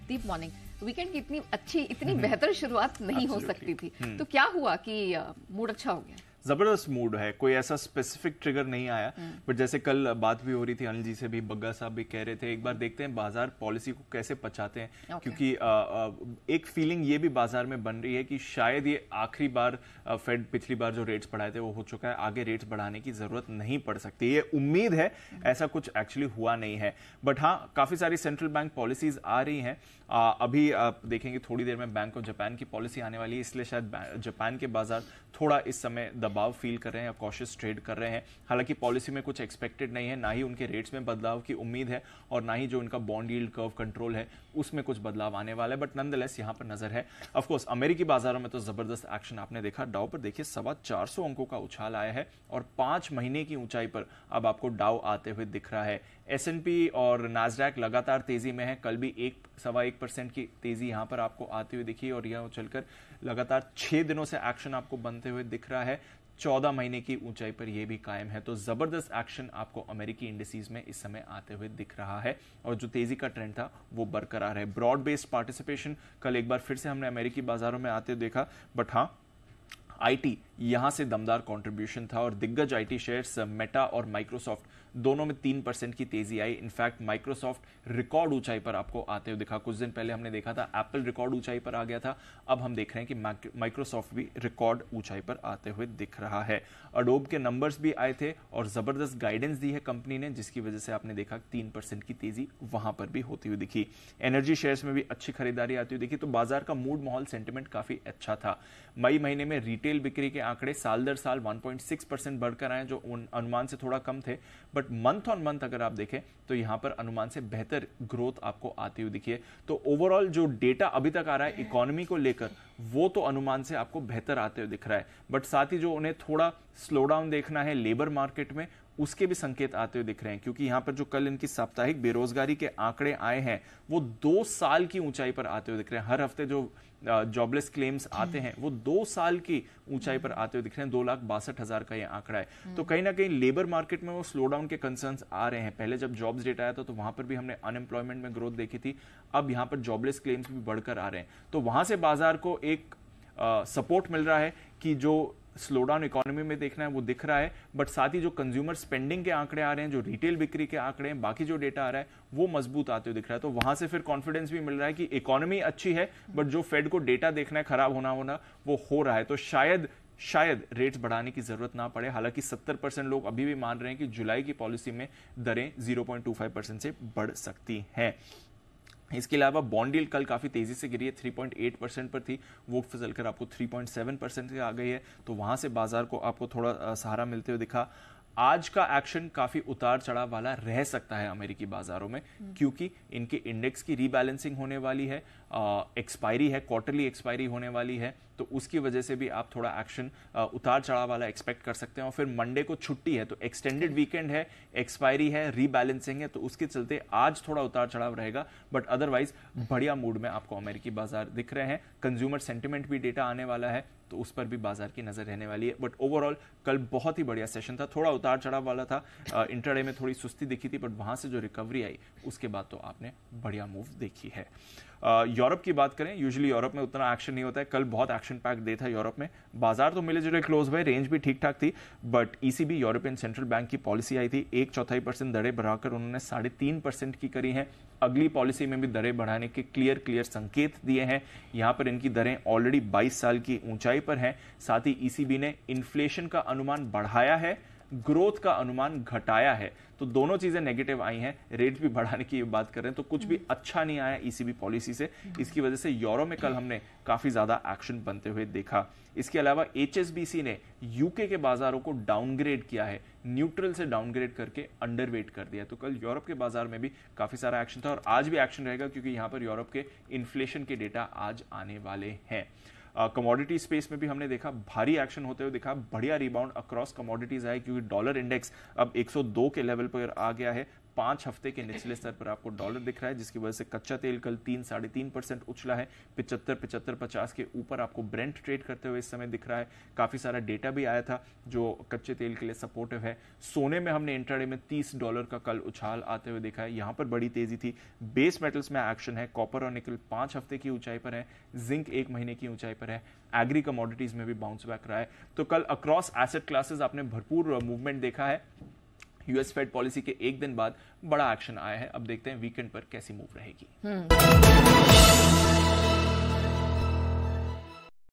दीप morning, weekend की इतनी अच्छी, इतनी बेहतर शुरुआत नहीं हो सकती थी, तो क्या हुआ कि मूड अच्छा हो गया? जबरदस्त मूड है, कोई ऐसा स्पेसिफिक ट्रिगर नहीं आया, बट जैसे कल बात भी हो रही थी अनिल जी से भी, बग्गा साहब भी कह रहे थे, एक बार देखते हैं बाजार पॉलिसी को कैसे पचाते हैं, क्योंकि एक फीलिंग ये भी बाजार में बन रही है कि शायद ये आखिरी बार फेड पिछली बार जो रेट्स बढ़ाए थे वो हो चुका है, आगे रेट्स बढ़ाने की जरूरत नहीं पड़ सकती, ये उम्मीद है, ऐसा कुछ एक्चुअली हुआ नहीं है। बट हाँ, काफी सारी सेंट्रल बैंक पॉलिसीज आ रही हैं, अभी आप देखेंगे थोड़ी देर में बैंक ऑफ जापान की पॉलिसी आने वाली है, इसलिए शायद जापान के बाजार थोड़ा इस समय दबाव फील कर रहे हैं या कॉशियस ट्रेड कर रहे हैं। हालांकि पॉलिसी में कुछ एक्सपेक्टेड नहीं है, ना ही उनके रेट्स में बदलाव की उम्मीद है और ना ही जो उनका बॉन्ड यील्ड कर्व कंट्रोल है उसमें कुछ बदलाव आने वाला है, बट नॉनदलेस यहां पर नजर है। ऑफ कोर्स अमेरिकी बाजारों में तो जबरदस्त एक्शन आपने देखा, डाउ पर देखिए 425 अंकों का उछाल आया है और 5 महीने की ऊंचाई पर अब आपको डाउ आते हुए दिख रहा है। S&P और नास्डैक लगातार तेजी में है, कल भी 1.25% की तेजी यहां पर आपको आती हुई दिखी और यह चलकर लगातार 6 दिनों से एक्शन आपको बनते हुए दिख रहा है, 14 महीने की ऊंचाई पर यह भी कायम है। तो जबरदस्त एक्शन आपको अमेरिकी इंडिसेस में इस समय आते हुए दिख रहा है और जो तेजी का ट्रेंड था वो बरकरार है। ब्रॉड बेस्ड पार्टिसिपेशन कल एक बार फिर से हमने अमेरिकी बाजारों में आते देखा, बट हाँ, आईटी यहां से दमदार कंट्रीब्यूशन था और दिग्गज आईटी शेयर्स मेटा और माइक्रोसॉफ्ट दोनों में 3% की तेजी आई। इनफैक्ट माइक्रोसॉफ्ट रिकॉर्ड ऊंचाई पर आपको आते हुए दिखा, कुछ दिन पहले हमने देखा था एप्पल रिकॉर्ड ऊंचाई पर आ गया था, अब हम देख रहे हैं कि माइक्रोसॉफ्ट भी रिकॉर्ड ऊंचाई पर आते हुए दिख रहा है। अडोब के नंबर्स भी आए थे और जबरदस्त गाइडेंस दी है कंपनी ने, जिसकी वजह से आपने देखा 3% की तेजी वहां पर भी होती हुई दिखी। एनर्जी शेयर्स में भी अच्छी खरीदारी आती हुई दिखी, तो बाजार का मूड माहौल सेंटिमेंट काफी अच्छा था। मई महीने में रिटेल बिक्री के आंकड़े साल दर साल 1.6% बढ़कर आए, जो अनुमान से थोड़ा कम थे, बट मंथ ऑन मंथ अगर आप देखें तो यहां पर अनुमान से बेहतर ग्रोथ आपको आती हुई दिखी है। तो ओवरऑल जो डेटा अभी तक आ रहा है इकोनॉमी को लेकर वो तो अनुमान से आपको बेहतर आते हुए दिख रहा है, बट साथ ही जो उन्हें थोड़ा स्लो डाउन देखना है लेबर मार्केट में उसके भी संकेत आते हुए दिख रहे हैं, क्योंकि यहां पर जो कल इनकी साप्ताहिक बेरोजगारी के आंकड़े आए हैं वो 2 साल की ऊंचाई पर आते हुए दिख रहे हैं। हर हफ्ते जो जॉबलेस क्लेम्स आते हैं वो 2 साल की ऊंचाई पर आते हुए दिख रहे हैं, 2,62,000 का ये आंकड़ा है। तो कहीं ना कहीं लेबर मार्केट में वो स्लो डाउन के कंसर्न्स आ रहे हैं। पहले जब जॉब्स डेटा आया था तो वहां पर भी हमने अनएम्प्लॉयमेंट में ग्रोथ देखी थी, अब यहां पर जॉबलेस क्लेम्स भी बढ़कर आ रहे हैं, तो वहां से बाजार को एक सपोर्ट मिल रहा है कि जो स्लो डाउन इकोनॉमी में देखना है वो दिख रहा है, बट साथ ही जो कंज्यूमर स्पेंडिंग के आंकड़े आ रहे हैं, जो रिटेल बिक्री के आंकड़े हैं, बाकी जो डेटा आ रहा है वो मजबूत आते हुए दिख रहा है। तो वहां से फिर कॉन्फिडेंस भी मिल रहा है कि इकोनॉमी अच्छी है, बट जो फेड को डेटा देखना है खराब होना वो हो रहा है, तो शायद रेट्स बढ़ाने की जरूरत ना पड़े। हालांकि 70% लोग अभी भी मान रहे हैं कि जुलाई की पॉलिसी में दरें 0.25% से बढ़ सकती हैं। इसके अलावा बॉन्ड यील्ड कल काफी तेजी से गिरी है, 3.8% पर थी, वो फिसलकर आपको 3.7% से आ गई है, तो वहां से बाजार को आपको थोड़ा सहारा मिलते हुए दिखा। आज का एक्शन काफी उतार चढ़ाव वाला रह सकता है अमेरिकी बाजारों में, क्योंकि इनके इंडेक्स की रीबैलेंसिंग होने वाली है, एक्सपायरी है, क्वार्टरली एक्सपायरी होने वाली है, तो उसकी वजह से भी आप थोड़ा एक्शन उतार चढ़ाव वाला एक्सपेक्ट कर सकते हैं। और फिर मंडे को छुट्टी है, तो एक्सटेंडेड वीकेंड है, एक्सपायरी है, रीबैलेंसिंग है, तो उसके चलते आज थोड़ा उतार चढ़ाव रहेगा, बट अदरवाइज बढ़िया मूड में आपको अमेरिकी बाजार दिख रहे हैं। कंज्यूमर सेंटिमेंट भी डेटा आने वाला है, तो उस पर भी बाजार की नजर रहने वाली है। बट ओवरऑल कल बहुत ही बढ़िया सेशन था, थोड़ा उतार चढ़ाव वाला था, इंट्राडे में थोड़ी सुस्ती दिखी थी, बट वहां से जो रिकवरी आई उसके बाद तो आपने बढ़िया मूव देखी है। यूरोप की बात करें, यूजुअली यूरोप में उतना एक्शन नहीं होता है, कल बहुत एक्शन पैक डे था यूरोप में, बाजार तो मिले जुले क्लोज हुए, रेंज भी ठीक ठाक थी, but ECB European central bank की पॉलिसी आई थी, 1/4% दरें बढ़ाकर उन्होंने 3.5% की करी है। अगली पॉलिसी में भी दरें बढ़ाने के क्लियर संकेत दिए हैं। यहां पर इनकी दरें ऑलरेडी 22 साल की ऊंचाई पर हैं। साथ ही ईसीबी ने इन्फ्लेशन का अनुमान बढ़ाया है, ग्रोथ का अनुमान घटाया है, तो दोनों चीजें नेगेटिव आई हैं। रेट भी बढ़ाने की बात कर रहे हैं, तो कुछ भी अच्छा नहीं आया ईसीबी पॉलिसी से, इसकी वजह से यूरो में कल हमने काफी ज्यादा एक्शन बनते हुए देखा। इसके अलावा एचएसबीसी ने यूके के बाजारों को डाउनग्रेड किया है, न्यूट्रल से डाउनग्रेड करके अंडरवेट कर दिया, तो कल यूरोप के बाजार में भी काफी सारा एक्शन था और आज भी एक्शन रहेगा, क्योंकि यहां पर यूरोप के इन्फ्लेशन के डेटा आज आने वाले हैं। कमोडिटी स्पेस में भी हमने देखा भारी एक्शन होते हुए दिखा, बढ़िया रिबाउंड अक्रॉस कमोडिटीज आए, क्योंकि डॉलर इंडेक्स अब 102 के लेवल पर आ गया है, 5 हफ्ते के निचले स्तर पर आपको डॉलर दिख रहा है, जिसकी वजह से कच्चा तेल कल 3-3.5% उछला है। 75-50 के ऊपर आपको ब्रेंट ट्रेड करते हुए इस समय दिख रहा है। काफी सारा डेटा भी आया था जो कच्चे तेल के लिए सपोर्टिव है। सोने में हमने इंट्राडे में $30 का कल उछाल आते हुए देखा है, यहां पर बड़ी तेजी थी। बेस मेटल्स में एक्शन है, कॉपर और निकल 5 हफ्ते की ऊंचाई पर है, जिंक 1 महीने की ऊंचाई पर है, एग्री कमोडिटीज में भी बाउंस बैक रहा है। तो कल अक्रॉस एसेट क्लासेस आपने भरपूर मूवमेंट देखा है। यूएस फेड पॉलिसी के एक दिन बाद बड़ा एक्शन आया है। अब देखते हैं वीकेंड पर कैसी मूव रहेगी।